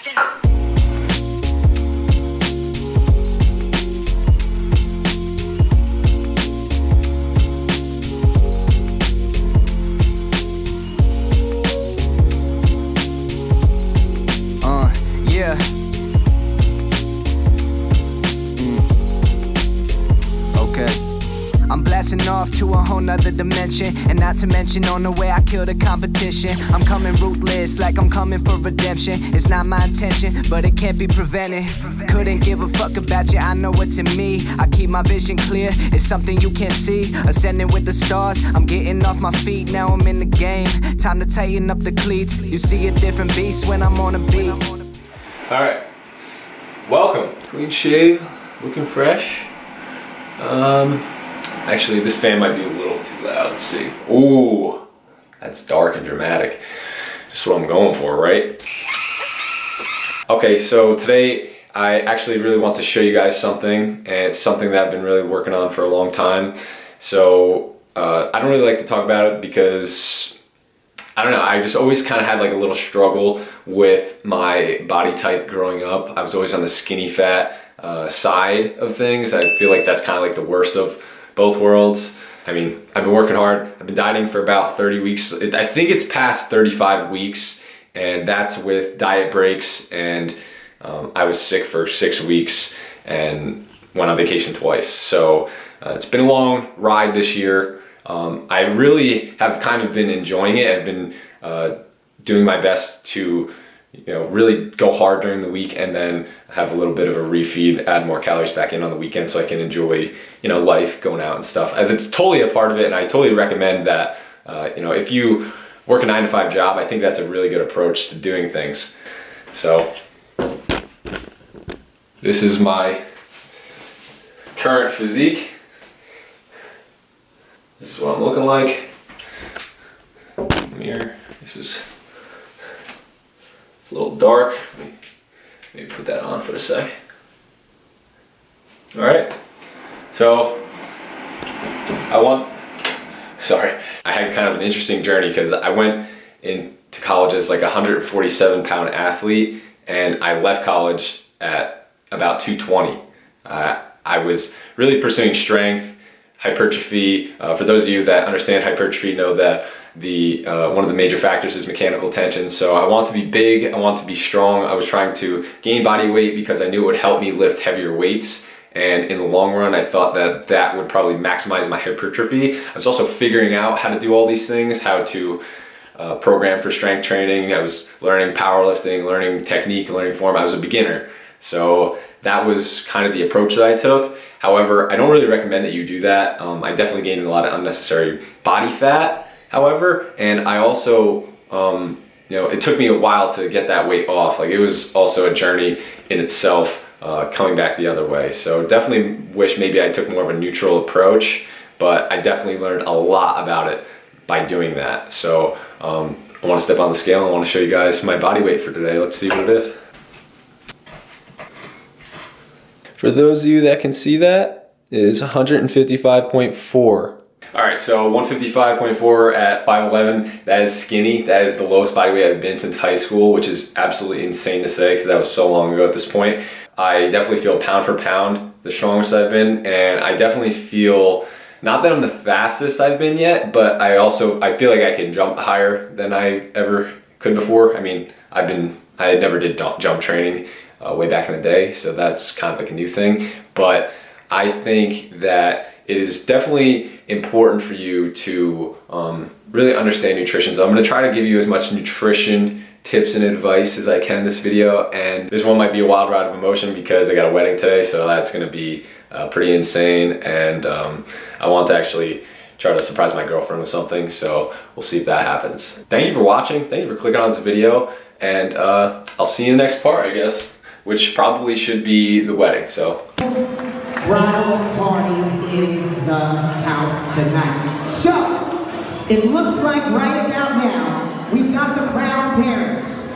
Yeah. Okay. I'm blasting off to a whole nother dimension, and not to mention on the way I kill the competition. I'm coming ruthless, like I'm coming for redemption. It's not my intention, but it can't be prevented. Couldn't give a fuck about you, I know what's in me. I keep my vision clear, it's something you can't see. Ascending with the stars, I'm getting off my feet. Now I'm in the game, time to tighten up the cleats. You see a different beast when I'm on a beat. Alright, welcome. Clean shave, looking fresh. Actually, this fan might be a little too loud. Let's see. Ooh, that's dark and dramatic. Just what I'm going for, right? Okay, so today I actually really want to show you guys something, and it's something that I've been really working on for a long time. So I don't really like to talk about it because I don't know, I just always kind of had like a little struggle with my body type growing up. I was always on the skinny fat side of things. I feel like that's kind of like the worst of both worlds. I mean, I've been working hard. I've been dieting for about 30 weeks. I think it's past 35 weeks, and that's with diet breaks. And I was sick for 6 weeks and went on vacation twice. So it's been a long ride this year. I really have kind of been enjoying it. I've been doing my best to, really go hard during the week and then have a little bit of a refeed, add more calories back in on the weekend so I can enjoy, life, going out and stuff. As it's totally a part of it, and I totally recommend that, if you work a 9-to-5 job, I think that's a really good approach to doing things. So this is my current physique. This is what I'm looking like. Mirror. It's a little dark. Maybe put that on for a sec. All right. So I had kind of an interesting journey because I went into college as like a 147-pound athlete, and I left college at about 220. I was really pursuing strength, hypertrophy. For those of you that understand hypertrophy know that one of the major factors is mechanical tension. So I want to be big, I want to be strong. I was trying to gain body weight because I knew it would help me lift heavier weights. And in the long run, I thought that would probably maximize my hypertrophy. I was also figuring out how to do all these things, how to program for strength training. I was learning powerlifting, learning technique, learning form. I was a beginner. So that was kind of the approach that I took. However, I don't really recommend that you do that. I definitely gained a lot of unnecessary body fat. However, and I also, it took me a while to get that weight off. Like, it was also a journey in itself, coming back the other way. So definitely wish maybe I took more of a neutral approach, but I definitely learned a lot about it by doing that. So I want to step on the scale and I want to show you guys my body weight for today. Let's see what it is. For those of you that can see that, it is 155.4. All right, so 155.4 at 5'11", that is skinny. That is the lowest body weight I've been since high school, which is absolutely insane to say because that was so long ago at this point. I definitely feel pound for pound the strongest I've been, and I definitely feel, not that I'm the fastest I've been yet, but I feel like I can jump higher than I ever could before. I mean, I never did jump training way back in the day, so that's kind of like a new thing. But I think that it is definitely important for you to really understand nutrition. So I'm going to try to give you as much nutrition tips and advice as I can in this video. And this one might be a wild ride of emotion because I got a wedding today, so that's going to be pretty insane. And I want to actually try to surprise my girlfriend with something, so we'll see if that happens. Thank you for watching. Thank you for clicking on this video, and I'll see you in the next part, I guess, which probably should be the wedding. So. Bridal party in the house tonight. So, it looks like right about now, we've got the proud parents.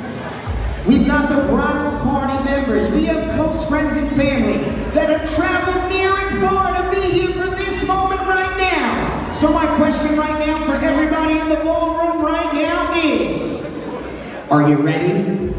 We've got the bridal party members. We have close friends and family that have traveled near and far to be here for this moment right now. So my question right now for everybody in the ballroom right now is, are you ready?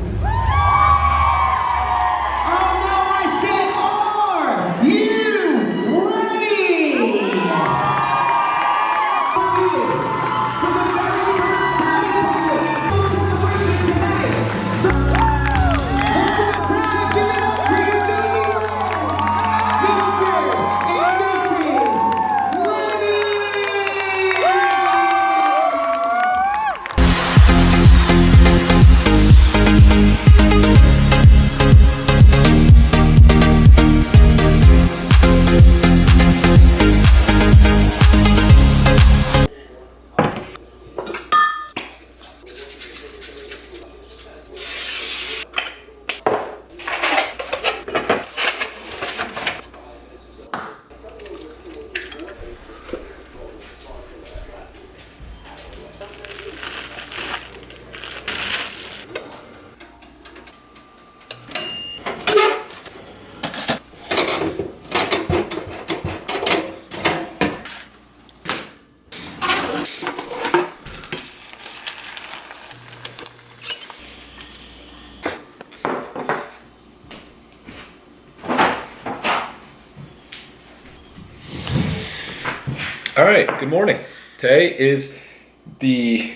All right, good morning. Today is the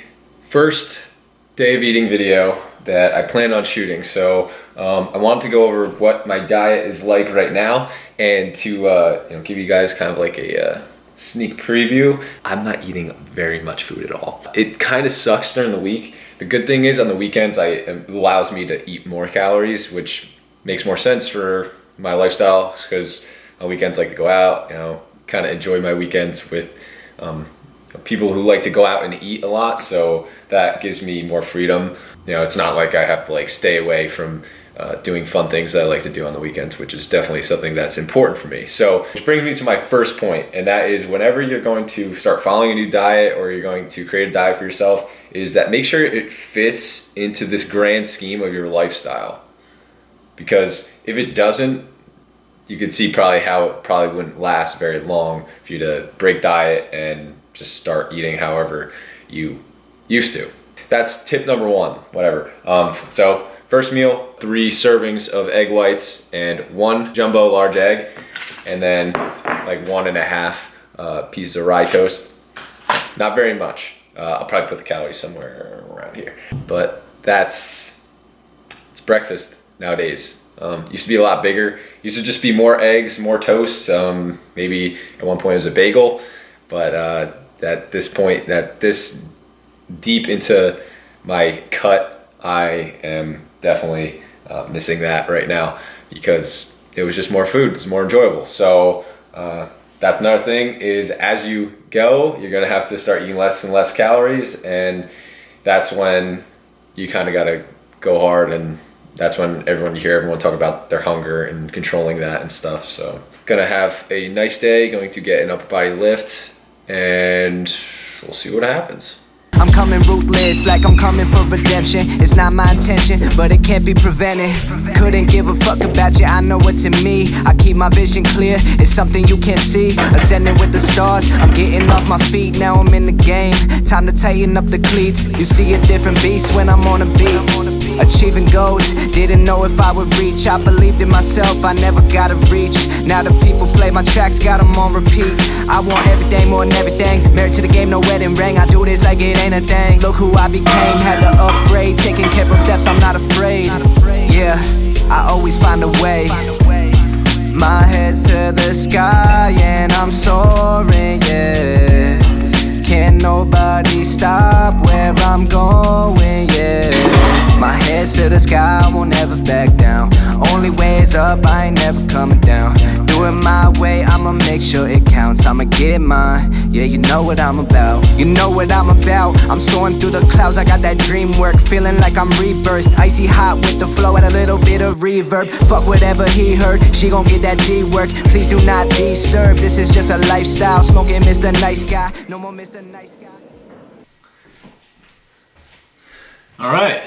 first day of eating video that I plan on shooting. So I wanted to go over what my diet is like right now and to give you guys kind of like a sneak preview. I'm not eating very much food at all. It kind of sucks during the week. The good thing is on the weekends, it allows me to eat more calories, which makes more sense for my lifestyle because on weekends I like to go out, kind of enjoy my weekends with people who like to go out and eat a lot. So that gives me more freedom. It's not like I have to like stay away from doing fun things that I like to do on the weekends, which is definitely something that's important for me. So which brings me to my first point, and that is whenever you're going to start following a new diet or you're going to create a diet for yourself, is that make sure it fits into this grand scheme of your lifestyle. Because if it doesn't, you could see probably how it probably wouldn't last very long for you to break diet and just start eating however you used to. That's tip number one, whatever. So first meal, 3 servings of egg whites and 1 jumbo large egg, and then like 1.5 pieces of rye toast. Not very much. I'll probably put the calories somewhere around here. But it's breakfast nowadays. Used to be a lot bigger. Used to just be more eggs, more toast. Maybe at one point it was a bagel, but at this point, this deep into my cut, I am definitely missing that right now because it was just more food. It's more enjoyable. So that's another thing is as you go, you're gonna have to start eating less and less calories, and that's when you kind of gotta go hard, and that's when you hear everyone talk about their hunger and controlling that and stuff. So gonna have a nice day, going to get an upper body lift, and we'll see what happens. I'm coming ruthless, like I'm coming for redemption. It's not my intention, but it can't be prevented. Couldn't give a fuck about you, I know what's in me. I keep my vision clear, it's something you can't see. Ascending with the stars, I'm getting off my feet. Now I'm in the game, time to tighten up the cleats. You see a different beast when I'm on a beat. Achieving goals, didn't know if I would reach. I believed in myself, I never gotta reach. Now the people play my tracks, got them on repeat. I want everything, more than everything. Married to the game, no wedding ring. I do this like it ain't a thing. Look who I became, had to upgrade. Taking careful steps, I'm not afraid. Yeah, I always find a way. My head's to the sky and I'm soaring, yeah. Can't nobody stop where I'm going, yeah. My head's to the sky, I won't ever back down. Only way is up, I ain't never coming down. Do it my way, I'ma make sure it counts. I'ma get mine, yeah, you know what I'm about. You know what I'm about, I'm soaring through the clouds. I got that dream work, feeling like I'm rebirthed. Icy hot with the flow, add a little bit of reverb. Fuck whatever he heard, she gon' get that D work. Please do not disturb, this is just a lifestyle. Smoking Mr. Nice Guy, no more Mr. Nice Guy. All right.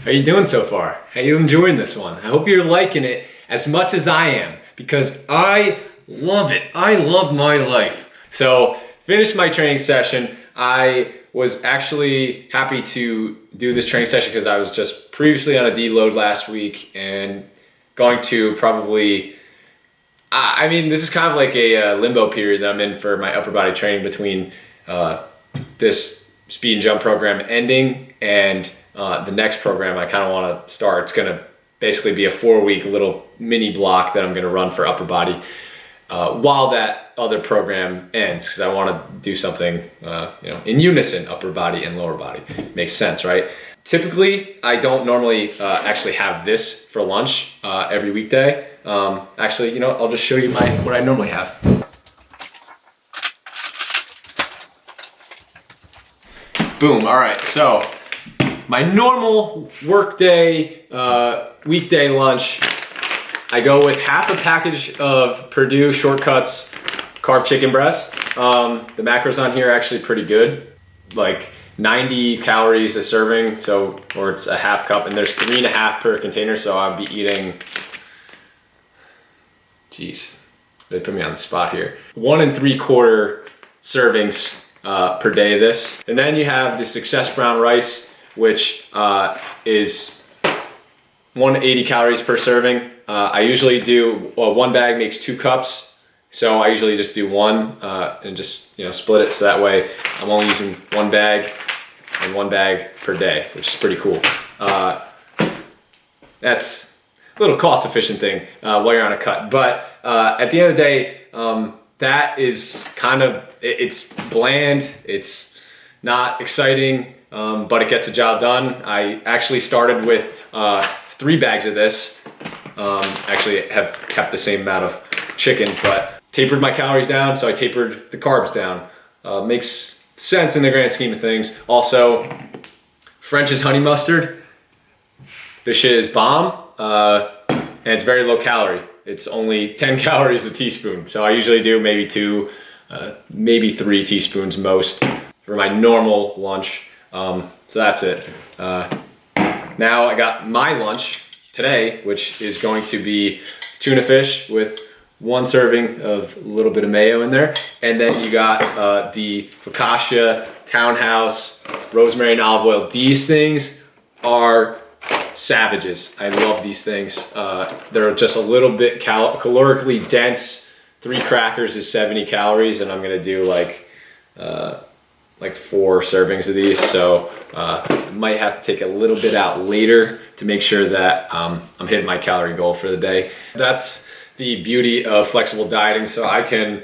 How are you doing so far? How are you enjoying this one? I hope you're liking it as much as I am, because I love it. I love my life. So, finished my training session. I was actually happy to do this training session because I was just previously on a deload last week and going to probably, this is kind of like a limbo period that I'm in for my upper body training between this speed and jump program ending and the next program I kind of want to start. It's going to basically be a 4-week little mini block that I'm going to run for upper body while that other program ends, because I want to do something in unison, upper body and lower body. Makes sense, right? Typically, I don't normally actually have this for lunch every weekday. Actually, I'll just show you what I normally have. Boom, all right, so my normal workday, weekday lunch, I go with half a package of Purdue Shortcuts carved chicken breast. The macros on here are actually pretty good, like 90 calories a serving, or it's a half cup, and there's 3.5 per container, so I'll be eating, they put me on the spot here, 1 3/4 servings per day of this. And then you have the Success brown rice, which is 180 calories per serving. I usually do, one bag makes 2 cups, So I usually just do one and just split it, so that way I'm only using one bag and one bag per day, which is pretty cool. That's a little cost efficient thing while you're on a cut. But at the end of the day, that is kind of, it's bland, it's not exciting, but it gets the job done. I actually started with 3 bags of this. Actually have kept the same amount of chicken, but tapered my calories down, so I tapered the carbs down. Makes sense in the grand scheme of things. Also, French's honey mustard. This shit is bomb, and it's very low calorie. It's only 10 calories a teaspoon. So I usually do maybe 2, maybe 3 teaspoons most for my normal lunch. So that's it. Now I got my lunch today, which is going to be tuna fish with 1 serving of a little bit of mayo in there. And then you got the focaccia, townhouse, rosemary and olive oil. These things are savages. I love these things. They're just a little bit calorically dense. 3 crackers is 70 calories, and I'm gonna do like 4 servings of these. So I might have to take a little bit out later to make sure that I'm hitting my calorie goal for the day. That's the beauty of flexible dieting. So I can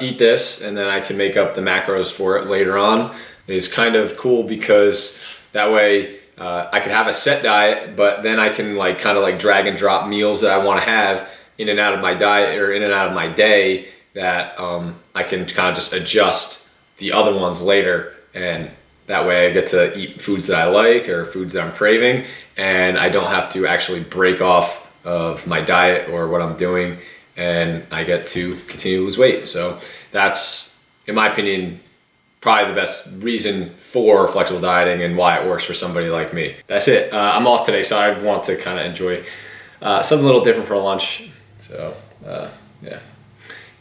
eat this and then I can make up the macros for it later on. It's kind of cool because that way I can have a set diet, but then I can kind of drag and drop meals that I want to have in and out of my diet or in and out of my day that I can kind of just adjust the other ones later, and that way I get to eat foods that I like or foods that I'm craving, and I don't have to actually break off of my diet or what I'm doing, and I get to continue to lose weight. So that's, in my opinion, probably the best reason for flexible dieting and why it works for somebody like me. That's it. I'm off today, so I want to kind of enjoy something a little different for lunch. So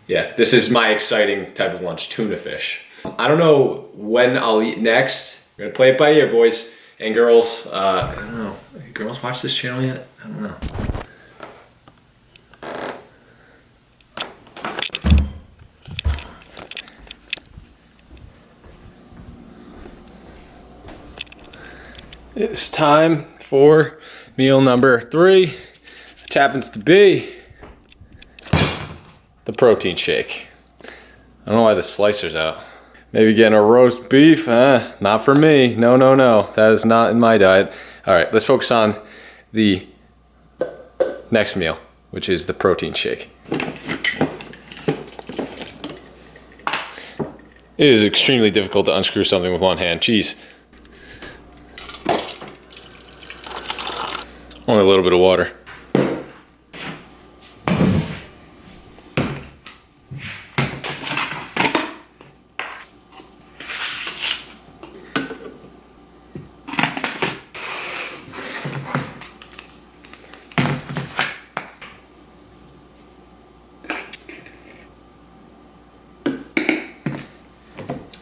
yeah, this is my exciting type of lunch, tuna fish. I don't know when I'll eat next. We're gonna play it by ear, boys and girls. I don't know. Girls watch this channel yet? I don't know. It's time for meal number 3, which happens to be the protein shake. I don't know why the slicer's out. Maybe getting a roast beef, not for me. No, no, no, that is not in my diet. All right, let's focus on the next meal, which is the protein shake. It is extremely difficult to unscrew something with one hand. Jeez. Only a little bit of water.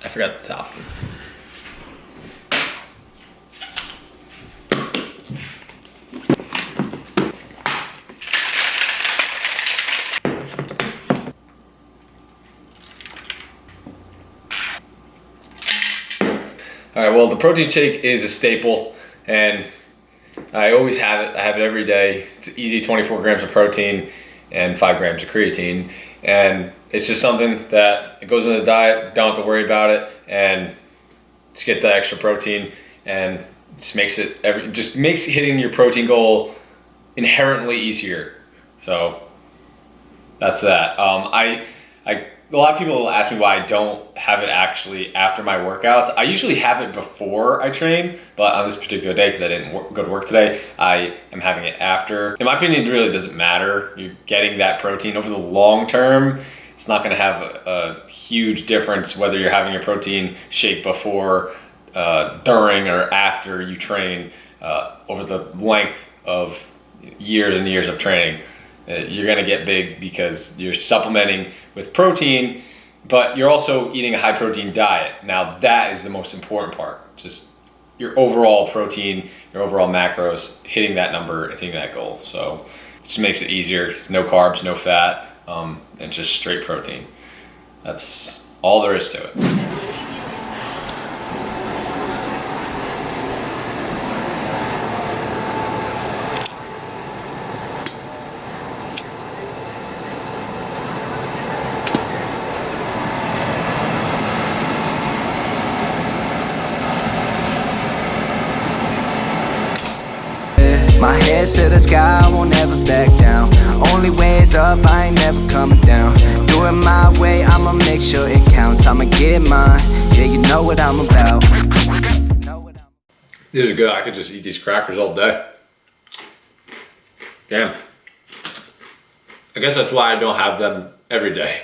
I forgot the top. All right, well, the protein shake is a staple, and I always have it. I have it every day. It's easy, 24 grams of protein and 5 grams of creatine. And it's just something that it goes in the diet, don't have to worry about it, and just get the extra protein, and just makes hitting your protein goal inherently easier. So that's that. A lot of people ask me why I don't have it actually after my workouts. I usually have it before I train, but on this particular day, because I didn't go to work today, I am having it after. In my opinion, it really doesn't matter. You're getting that protein over the long term. It's not gonna have a huge difference whether you're having your protein shake before, during, or after you train. Over the length of years and years of training, you're gonna get big because you're supplementing with protein, but you're also eating a high protein diet. Now that is the most important part. Just your overall protein, your overall macros, hitting that number and hitting that goal. So it just makes it easier. No carbs, no fat, and just straight protein. That's all there is to it. My head to the sky, I won't ever back down. Only way is up, I ain't never coming down. Do it my way, I'ma make sure it counts. I'ma get mine, yeah, you know what I'm about. These are good. I could just eat these crackers all day. Damn. I guess that's why I don't have them every day.